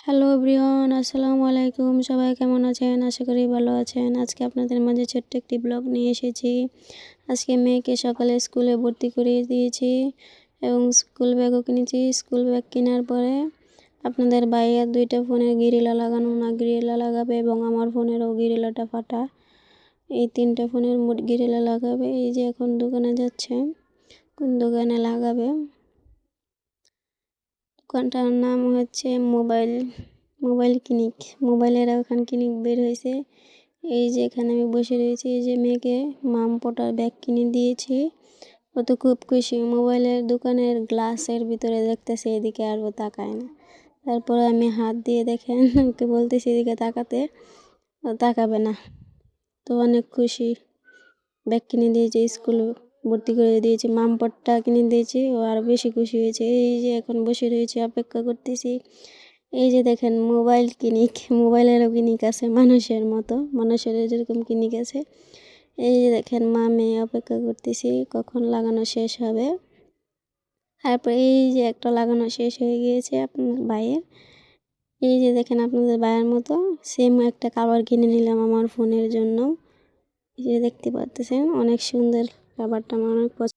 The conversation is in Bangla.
হ্যালো এভরিওয়ান, আসসালামু আলাইকুম। সবাই কেমন আছেন? আশা করি ভালো আছেন। আজকে আপনাদের মাঝে ছোট্ট একটি ব্লগ নিয়ে এসেছি। আজকে মেয়েকে সকালে স্কুলে ভর্তি করিয়ে দিয়েছি এবং স্কুল ব্যাগও কিনেছি। স্কুল ব্যাগ কেনার পরে আপনাদের ভাইয়ের 2টা ফোনের গিরিলা লাগানো না গিরিলা লাগাবে এবং আমার ফোনেরও গিরিলাটা ফাটা। এই 3টে ফোনের মোট গিরিলা লাগাবে। এই যে এখন দোকানে যাচ্ছে, কোন দোকানে লাগাবে। দোকানটার নাম হচ্ছে মোবাইল ক্লিনিক। মোবাইলের এখন ক্লিনিক বের হয়েছে। এই যে এখানে আমি বসে রয়েছি, এই যে মেয়েকে মাম পটার ব্যাগ কিনে দিয়েছি। ও তো খুব খুশি। মোবাইলের দোকানের গ্লাসের ভিতরে দেখতেছে, এদিকে আর ও তাকায় না। তারপরে আমি হাত দিয়ে দেখেন ওকে বলতেছি এদিকে তাকাতে, ও তাকাবে না। তো অনেক খুশি। ব্যাগ কিনে দিয়েছে, স্কুল ভর্তি করে দিয়েছে, মাম পটটা কিনে দিয়েছি। ও আরও বেশি খুশি হয়েছে। এই যে এখন বসে রয়েছে, অপেক্ষা করতেছি। এই যে দেখেন মোবাইল ক্লিনিক, মোবাইলেরও ক্লিনিক আছে মানুষের মতো, মানুষের যেরকম ক্লিনিক আছে। এই যে দেখেন মা মেয়ে অপেক্ষা করতেছি কখন লাগানো শেষ হবে। তারপর এই যে একটা লাগানো শেষ হয়ে গিয়েছে আপনার ভাইয়ের। এই যে দেখেন আপনাদের ভাইয়ের মতো সেম একটা কাভার কিনে নিলাম আমার ফোনের জন্য। এই যে দেখতে পাচ্ছেন অনেক সুন্দর, কাভারটা আমার অনেক পছন্দ।